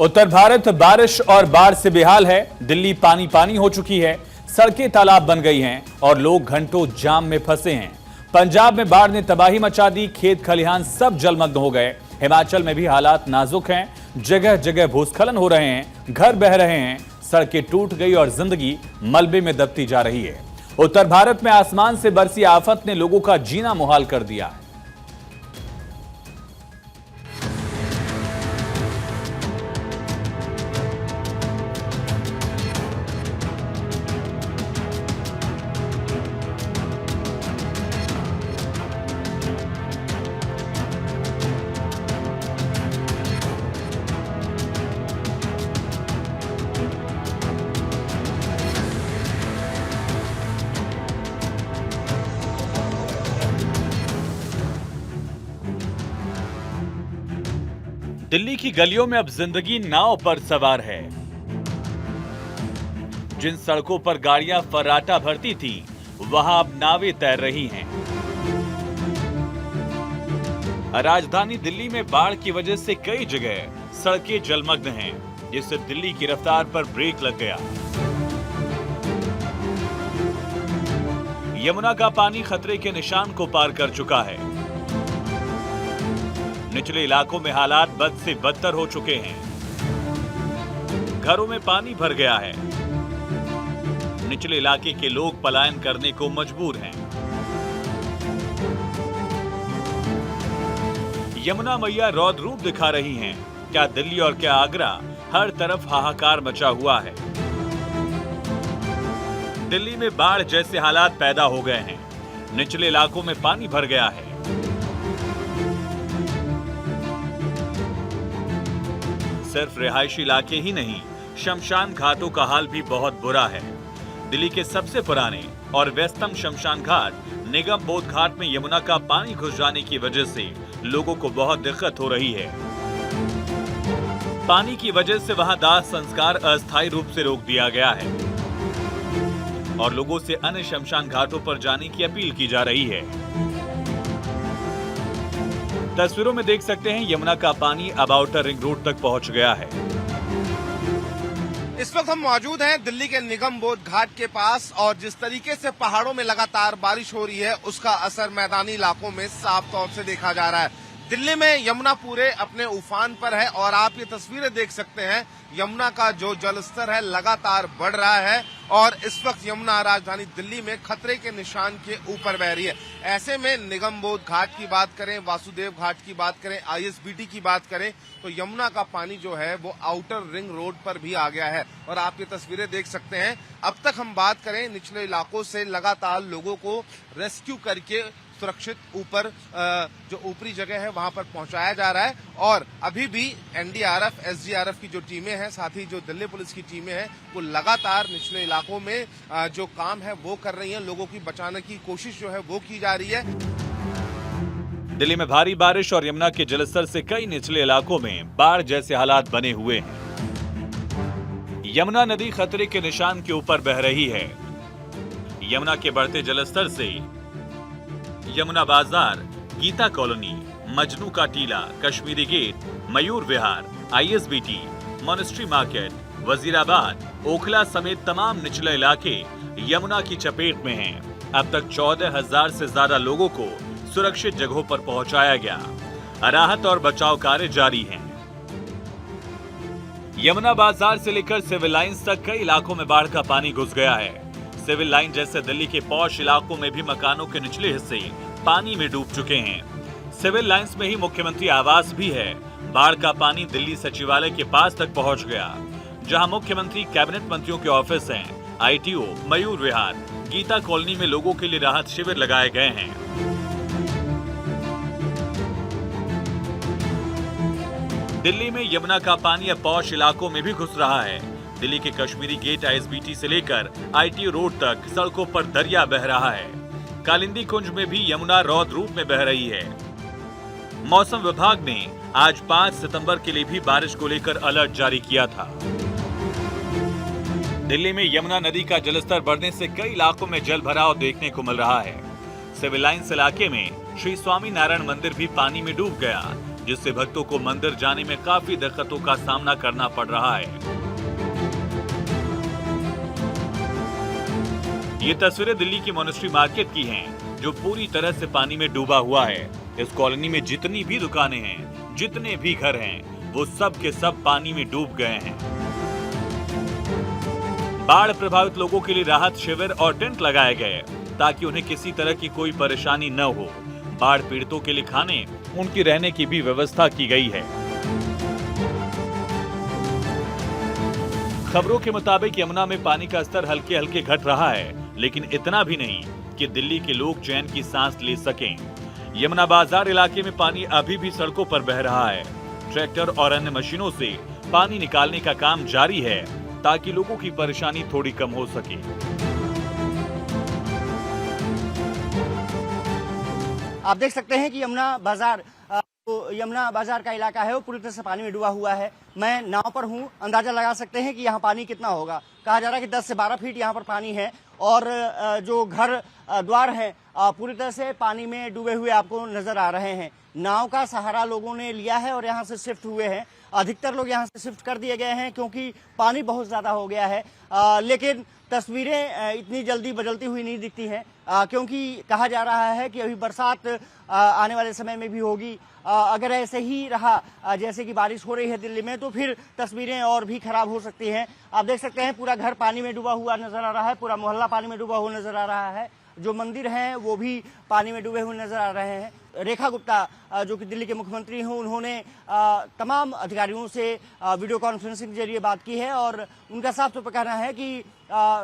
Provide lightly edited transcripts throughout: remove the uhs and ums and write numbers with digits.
उत्तर भारत बारिश और बाढ़ से बेहाल है। दिल्ली पानी पानी हो चुकी है, सड़कें तालाब बन गई हैं और लोग घंटों जाम में फंसे हैं। पंजाब में बाढ़ ने तबाही मचा दी, खेत खलिहान सब जलमग्न हो गए। हिमाचल में भी हालात नाजुक हैं, जगह जगह भूस्खलन हो रहे हैं, घर बह रहे हैं, सड़कें टूट गई और जिंदगी मलबे में दबती जा रही है। उत्तर भारत में आसमान से बरसी आफत ने लोगों का जीना मुहाल कर दिया है। दिल्ली की गलियों में अब जिंदगी नाव पर सवार है। जिन सड़कों पर गाड़ियां फर्राटा भरती थी, वहां अब नावें तैर रही हैं। राजधानी दिल्ली में बाढ़ की वजह से कई जगह सड़कें जलमग्न हैं, जिससे दिल्ली की रफ्तार पर ब्रेक लग गया। यमुना का पानी खतरे के निशान को पार कर चुका है। निचले इलाकों में हालात बद से बदतर हो चुके हैं। घरों में पानी भर गया है। निचले इलाके के लोग पलायन करने को मजबूर हैं। यमुना मैया रौद्र रूप दिखा रही हैं। क्या दिल्ली और क्या आगरा, हर तरफ हाहाकार मचा हुआ है। दिल्ली में बाढ़ जैसे हालात पैदा हो गए हैं। निचले इलाकों में पानी भर गया है। सिर्फ रिहायशी इलाके ही नहीं, शमशान घाटों का हाल भी बहुत बुरा है। दिल्ली के सबसे पुराने और व्यस्तम शमशान घाट निगम बोध घाट में यमुना का पानी घुस जाने की वजह से लोगों को बहुत दिक्कत हो रही है। पानी की वजह से वहां दाह संस्कार अस्थायी रूप से रोक दिया गया है और लोगों से अन्य शमशान घाटों पर जाने की अपील की जा रही है। तस्वीरों में देख सकते हैं, यमुना का पानी अब आउटर रिंग रोड तक पहुंच गया है। इस वक्त हम मौजूद हैं दिल्ली के निगम बोध घाट के पास और जिस तरीके से पहाड़ों में लगातार बारिश हो रही है, उसका असर मैदानी इलाकों में साफ तौर से देखा जा रहा है। दिल्ली में यमुना पूरे अपने उफान पर है और आप ये तस्वीरें देख सकते हैं। यमुना का जो जलस्तर है लगातार बढ़ रहा है और इस वक्त यमुना राजधानी दिल्ली में खतरे के निशान के ऊपर बह रही है। ऐसे में निगम बोध घाट की बात करें, वासुदेव घाट की बात करें, आईएसबीटी की बात करें, तो यमुना का पानी जो है वो आउटर रिंग रोड पर भी आ गया है और आप ये तस्वीरें देख सकते हैं। अब तक हम बात करें निचले इलाकों से लगातार लोगों को रेस्क्यू करके सुरक्षित ऊपर जो ऊपरी जगह है वहां पर पहुंचाया जा रहा है और अभी भी एनडीआरएफ, एसडीआरएफ की जो टीमें हैं, साथ ही जो दिल्ली पुलिस की टीमें हैं, वो लगातार निचले इलाकों में जो काम है वो कर रही हैं। लोगों की बचाने की कोशिश जो है वो की जा रही है। दिल्ली में भारी बारिश और यमुना के जलस्तर से कई निचले इलाकों में बाढ़ जैसे हालात बने हुए हैं। यमुना नदी खतरे के निशान के ऊपर बह रही है। यमुना के बढ़ते जलस्तर से यमुना बाजार, गीता कॉलोनी, मजनू का Tila, Kashmere Gate, Mayur Vihar, ISBT, monastery market, Wazirabad, Okhla समेत तमाम निचले इलाके यमुना की चपेट में हैं। अब तक 14,000 से ज्यादा लोगों को सुरक्षित जगहों पर पहुंचाया गया। राहत और बचाव कार्य जारी हैं। यमुना बाजार से लेकर सिविल लाइंस तक कई इलाकों में बाढ़ का पानी घुस गया है। सिविल लाइन जैसे दिल्ली के पॉश इलाकों में भी मकानों के निचले हिस्से पानी में डूब चुके हैं। सिविल लाइंस में ही मुख्यमंत्री आवास भी है। बाढ़ का पानी दिल्ली सचिवालय के पास तक पहुंच गया, जहां मुख्यमंत्री कैबिनेट मंत्रियों के ऑफिस हैं। आईटीओ, मयूर विहार, गीता कॉलोनी में लोगों के लिए राहत शिविर लगाए गए हैं। दिल्ली में यमुना का पानी अब पॉश इलाकों में भी घुस रहा है। दिल्ली के कश्मीरी गेट, आईएसबीटी से लेकर आईटीओ रोड तक सड़कों पर दरिया बह रहा है। कालिंदी कुंज में भी यमुना रौद्र रूप में बह रही है। मौसम विभाग ने आज 5 सितंबर के लिए भी बारिश को लेकर अलर्ट जारी किया था। दिल्ली में यमुना नदी का जलस्तर बढ़ने से कई इलाकों में जल भराव देखने को मिल रहा है। सिविल लाइंस इलाके में श्री स्वामी नारायण मंदिर भी पानी में डूब गया। जिससे भक्तों को मंदिर जाने में काफी दिक्कतों का सामना करना पड़ रहा है। ये तस्वीरें दिल्ली की मोनेस्ट्री मार्केट की हैं, जो पूरी तरह से पानी में डूबा हुआ है। इस कॉलोनी में जितनी भी दुकानें हैं, जितने भी घर हैं, वो सब के सब पानी में डूब गए हैं। बाढ़ प्रभावित लोगों के लिए राहत शिविर और टेंट लगाए गए ताकि उन्हें किसी तरह की कोई परेशानी न हो। बाढ़ पीड़ितों के लिए खाने, उनकी रहने की भी व्यवस्था की गई है। खबरों के मुताबिक यमुना में पानी का स्तर हल्के हल्के घट रहा है, लेकिन इतना भी नहीं कि दिल्ली के लोग चैन की सांस ले सकें। यमुना बाजार इलाके में पानी अभी भी सड़कों पर बह रहा है। ट्रैक्टर और अन्य मशीनों से पानी निकालने का काम जारी है ताकि लोगों की परेशानी थोड़ी कम हो सके। आप देख सकते हैं कि यमुना बाजार का इलाका है वो पूरी तरह से पानी में डूबा हुआ है। मैं नाव पर हूँ, अंदाजा लगा सकते हैं कि यहाँ पानी कितना होगा। कहा जा रहा है कि 10 से 12 फीट यहाँ पर पानी है और जो घर द्वार हैं पूरी तरह से पानी में डूबे हुए आपको नजर आ रहे हैं। नाव का सहारा लोगों ने लिया है और यहाँ से शिफ्ट हुए हैं। अधिकतर लोग यहाँ से शिफ्ट कर दिए गए हैं क्योंकि पानी बहुत ज्यादा हो गया है। लेकिन तस्वीरें इतनी जल्दी बदलती हुई नहीं दिखती हैं क्योंकि कहा जा रहा है कि अभी बरसात आने वाले समय में भी होगी। अगर ऐसे ही रहा जैसे कि बारिश हो रही है दिल्ली में, तो फिर तस्वीरें और भी खराब हो सकती हैं। आप देख सकते हैं पूरा घर पानी में डूबा हुआ नजर आ रहा है, पूरा मोहल्ला पानी में डूबा हुआ नजर आ रहा है। जो मंदिर हैं वो भी पानी में डूबे हुए नजर आ रहे हैं। रेखा गुप्ता जो कि दिल्ली के मुख्यमंत्री हैं, उन्होंने तमाम अधिकारियों से वीडियो कॉन्फ्रेंसिंग के जरिए बात की है और उनका साफ तौर पर कहना है कि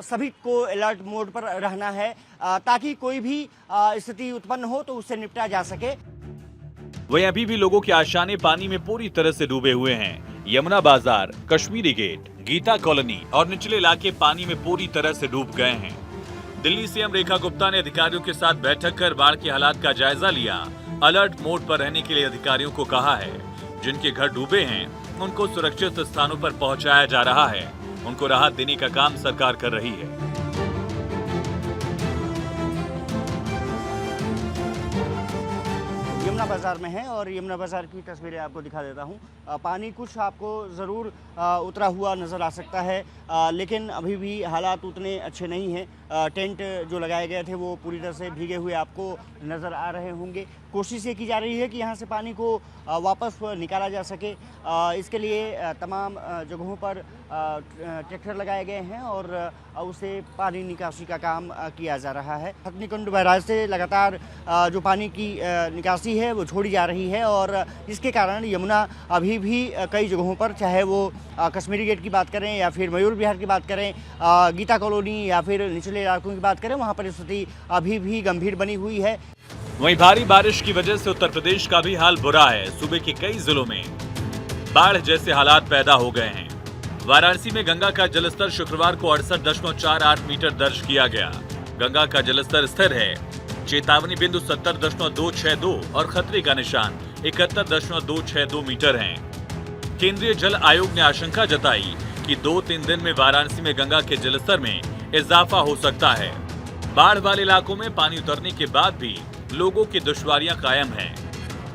सभी को अलर्ट मोड पर रहना है ताकि कोई भी स्थिति उत्पन्न हो तो उससे निपटा जा सके। वहीं अभी भी लोगों के आशाने पानी में पूरी तरह से डूबे हुए हैं। यमुना बाजार, कश्मीरी गेट, गीता कॉलोनी और निचले इलाके पानी में पूरी तरह से डूब गए हैं। दिल्ली सीएम रेखा गुप्ता ने अधिकारियों के साथ बैठक कर बाढ़ के हालात का जायजा लिया। अलर्ट मोड पर रहने के लिए अधिकारियों को कहा है। जिनके घर डूबे हैं उनको सुरक्षित स्थानों पर पहुंचाया जा रहा है। उनको राहत देने का काम सरकार कर रही है। यमुना बाजार में है और यमुना बाजार की तस्वीरें आपको दिखा देता हूँ। पानी कुछ आपको ज़रूर उतरा हुआ नज़र आ सकता है, लेकिन अभी भी हालात उतने अच्छे नहीं हैं। टेंट जो लगाए गए थे वो पूरी तरह से भीगे हुए आपको नज़र आ रहे होंगे। कोशिश ये की जा रही है कि यहाँ से पानी को वापस निकाला जा सके। इसके लिए तमाम जगहों पर ट्रैक्टर लगाए गए हैं और उसे पानी निकासी का काम किया जा रहा है। हथनीकुंड बैराज से लगातार जो पानी की निकासी है वो छोड़ी जा रही है और इसके कारण यमुना अभी भी कई जगहों पर, चाहे वो कश्मीरी गेट की बात करें या फिर मयूर विहार की बात करें, गीता कॉलोनी या फिर निचले इलाकों की बात करें, वहाँ पर स्थिति अभी भी गंभीर बनी हुई है। वहीं भारी बारिश की वजह से उत्तर प्रदेश का भी हाल बुरा है। सूबे के कई जिलों में बाढ़ जैसे हालात पैदा हो गए हैं। वाराणसी में गंगा का जलस्तर शुक्रवार को 68.48 मीटर दर्ज किया गया। गंगा का जलस्तर स्थिर है। चेतावनी बिंदु 70.262 और खतरे का निशान 71.262 मीटर है। केंद्रीय जल आयोग ने आशंका जताई कि 2-3 दिन में वाराणसी में गंगा के जलस्तर में इजाफा हो सकता है। बाढ़ वाले इलाकों में पानी उतरने के बाद भी लोगों की दुश्वारियां कायम हैं।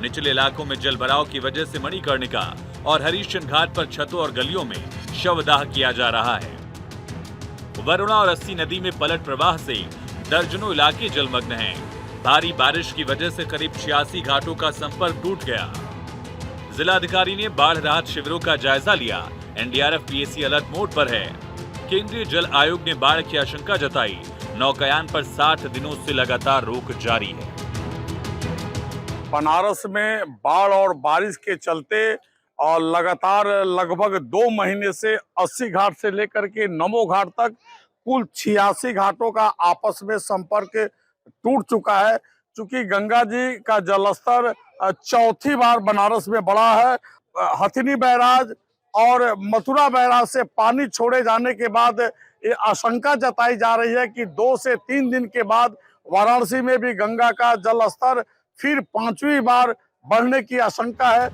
निचले इलाकों में जलभराव की वजह से मणिकर्णिका और हरिश्चंद्र घाट पर छतों और गलियों में शवदाह किया जा रहा है। वरुणा और अस्सी नदी में पलट प्रवाह से दर्जनों इलाके जलमग्न हैं। भारी बारिश की वजह से करीब 86 घाटों का संपर्क टूट गया। जिलाधिकारी ने बाढ़ राहत शिविरों का जायजा लिया। एनडीआरएफ पीएसी अलर्ट मोड पर है। केंद्रीय जल आयोग ने बाढ़ की आशंका जताई। नौकायान पर 60 दिनों से लगातार रोक जारी है। बनारस में बाढ़ और बारिश के चलते और लगातार लगभग 2 महीने से 80 घाट से लेकर के नमो घाट तक कुल 86 घाटों का आपस में संपर्क टूट चुका है। चूंकि गंगा जी का जलस्तर चौथी बार बनारस में बढ़ा है। हथिनी बैराज और मथुरा बैराज से पानी छोड़े जाने के बाद ये आशंका जताई जा रही है कि 2 से 3 दिन के बाद वाराणसी में भी गंगा का जलस्तर फिर 5वीं बार बढ़ने की आशंका है।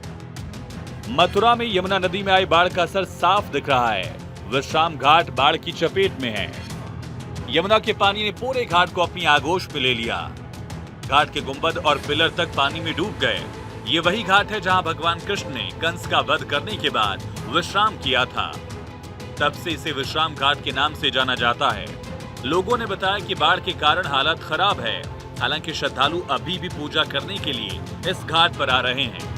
मथुरा में यमुना नदी में आई बाढ़ का असर साफ दिख रहा है। विश्राम घाट बाढ़ की चपेट में है। यमुना के पानी ने पूरे घाट को अपनी आगोश में ले लिया। घाट के गुंबद और पिलर तक पानी में डूब गए। ये वही घाट है जहां भगवान कृष्ण ने कंस का वध करने के बाद विश्राम किया था। तब से इसे विश्राम घाट के नाम से जाना जाता है। लोगों ने बताया कि बाढ़ के कारण हालत खराब है। हालांकि श्रद्धालु अभी भी पूजा करने के लिए इस घाट पर आ रहे हैं।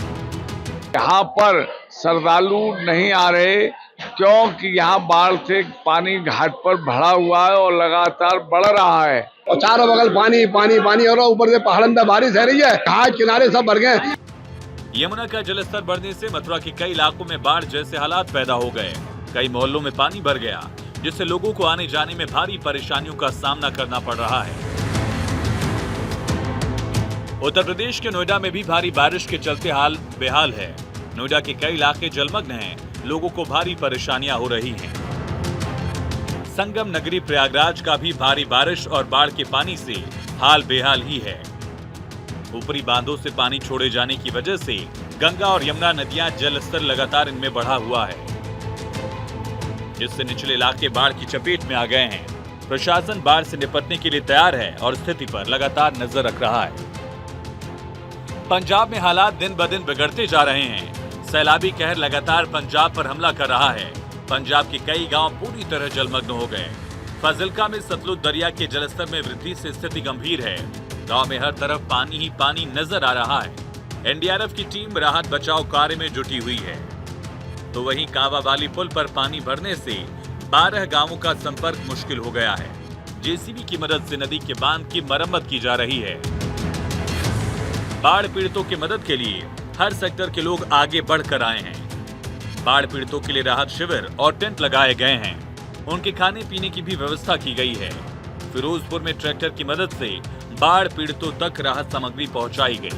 यहाँ पर श्रद्धालु नहीं आ रहे क्योंकि यहाँ बाढ़ से पानी घाट पर भरा हुआ है और लगातार बढ़ रहा है और चारों बगल पानी पानी पानी हो रहा है। ऊपर से पहाड़न पे बारिश हो रही है, घाट किनारे सब भर गए। यमुना का जलस्तर बढ़ने से मथुरा के कई इलाकों में बाढ़ जैसे हालात पैदा हो गए। कई मोहल्लों में पानी भर गया, जिससे लोगों को आने जाने में भारी परेशानियों का सामना करना पड़ रहा है। उत्तर प्रदेश के नोएडा में भी भारी बारिश के चलते हाल बेहाल है। नोएडा के कई इलाके जलमग्न हैं, लोगों को भारी परेशानियां हो रही हैं। संगम नगरी प्रयागराज का भी भारी बारिश और बाढ़ के पानी से हाल बेहाल ही है। ऊपरी बांधों से पानी छोड़े जाने की वजह से गंगा और यमुना नदियां जल स्तर लगातार इनमें बढ़ा हुआ है, जिससे निचले इलाके बाढ़ की चपेट में आ गए हैं। प्रशासन बाढ़ से निपटने के लिए तैयार है और स्थिति पर लगातार नजर रख रहा है। पंजाब में हालात दिन ब दिन बिगड़ते जा रहे हैं। सैलाबी कहर लगातार पंजाब पर हमला कर रहा है। पंजाब के कई गांव पूरी तरह जलमग्न हो गए। फाजिल्का में सतलुज दरिया के जलस्तर में वृद्धि से स्थिति गंभीर है। गांव में हर तरफ पानी ही पानी नजर आ रहा है। एनडीआरएफ की टीम राहत बचाव कार्य में जुटी हुई है। तो वहीं कावा वाली पुल पर पानी भरने से 12 गांवों का संपर्क मुश्किल हो गया है। जेसीबी की मदद से नदी के बांध की मरम्मत की जा रही है। बाढ़ पीड़ितों की मदद के लिए हर सेक्टर के लोग आगे बढ़कर आए हैं। बाढ़ पीड़ितों के लिए राहत शिविर और टेंट लगाए गए हैं। उनके खाने पीने की भी व्यवस्था की गई है। फिरोजपुर में ट्रैक्टर की मदद से बाढ़ पीड़ितों तक राहत सामग्री पहुंचाई गई।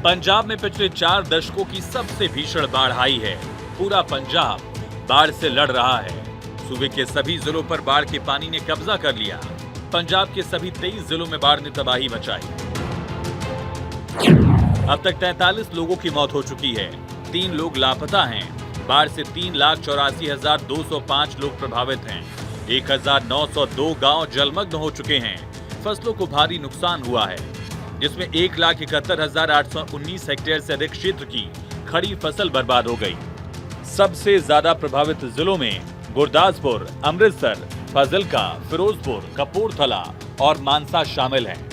पंजाब में पिछले 4 दशकों की सबसे भीषण बाढ़ आई है। पूरा पंजाब बाढ़ से लड़ रहा है। सूबे के सभी जिलों पर बाढ़ के पानी ने कब्जा कर लिया। पंजाब के सभी 23 जिलों में बाढ़ ने तबाही मचाई। अब तक 43 लोगों की मौत हो चुकी है। 3 लोग लापता हैं। बाढ़ से 3,84,205 लोग प्रभावित हैं। 1,902 गांव जलमग्न हो चुके हैं। फसलों को भारी नुकसान हुआ है, जिसमें 1,71,819 हेक्टेयर से अधिक क्षेत्र की खड़ी फसल बर्बाद हो गई। सबसे ज्यादा प्रभावित जिलों में गुरदासपुर, अमृतसर, फाजिल्का, फिरोजपुर, कपूरथला और मानसा शामिल हैं।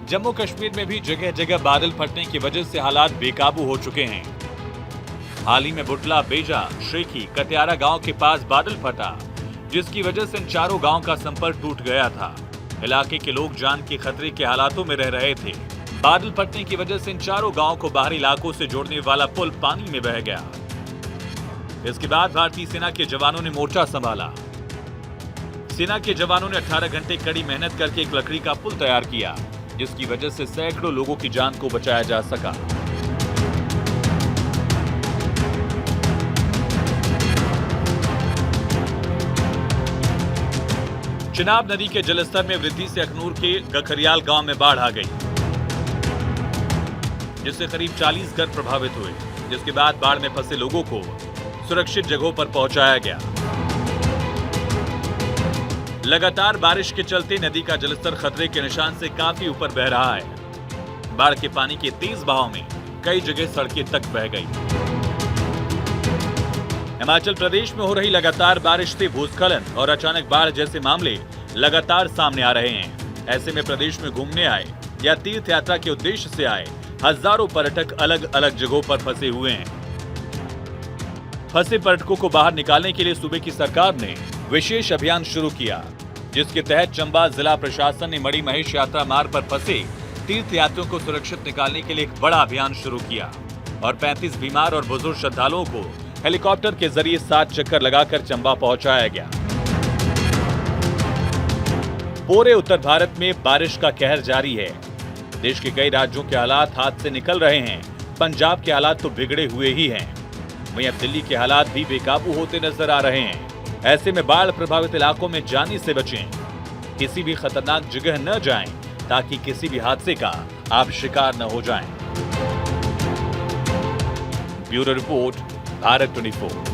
जम्मू कश्मीर में भी जगह जगह बादल फटने की वजह से हालात बेकाबू हो चुके हैं। हाल ही में बुटला, बेजा, शेखी, कटियारा गांव के पास बादल फटा, जिसकी वजह से इन चारों गांव का संपर्क टूट गया था। इलाके के लोग जान के खतरे के हालातों में रह रहे थे। बादल फटने की वजह से इन चारों गांव को बाहरी इलाकों से जोड़ने वाला पुल पानी में बह गया। इसके बाद भारतीय सेना के जवानों ने मोर्चा संभाला। सेना के जवानों ने 18 घंटे कड़ी मेहनत करके एक लकड़ी का पुल तैयार किया, जिसकी वजह से सैकड़ों लोगों की जान को बचाया जा सका। चिनाब नदी के जलस्तर में वृद्धि से अखनूर के गखरियाल गांव में बाढ़ आ गई, जिससे करीब 40 घर प्रभावित हुए। जिसके बाद बाढ़ में फंसे लोगों को सुरक्षित जगहों पर पहुंचाया गया। लगातार बारिश के चलते नदी का जलस्तर खतरे के निशान से काफी ऊपर बह रहा है। बाढ़ के पानी के तेज बहाव में कई जगह सड़कें तक बह गई। हिमाचल प्रदेश में हो रही लगातार बारिश से भूस्खलन और अचानक बाढ़ जैसे मामले लगातार सामने आ रहे हैं। ऐसे में प्रदेश में घूमने आए या तीर्थ यात्रा के उद्देश्य से आए हजारों पर्यटक अलग अलग जगहों पर फंसे हुए हैं। फंसे पर्यटकों को बाहर निकालने के लिए सूबे की सरकार ने विशेष अभियान शुरू किया, जिसके तहत चंबा जिला प्रशासन ने मणि महेश यात्रा मार्ग पर फंसे तीर्थ यात्रियों को सुरक्षित निकालने के लिए एक बड़ा अभियान शुरू किया और 35 बीमार और बुजुर्ग श्रद्धालुओं को हेलीकॉप्टर के जरिए 7 चक्कर लगाकर चंबा पहुंचाया गया। पूरे उत्तर भारत में बारिश का कहर जारी है। देश के कई राज्यों के हालात हाथ से निकल रहे हैं। पंजाब के हालात तो बिगड़े हुए ही हैं। वहीं अब दिल्ली के हालात भी बेकाबू होते नजर आ रहे हैं। ऐसे में बाढ़ प्रभावित इलाकों में जाने से बचें, किसी भी खतरनाक जगह न जाएं, ताकि किसी भी हादसे का आप शिकार न हो जाएं। Bureau report, Bharat 24।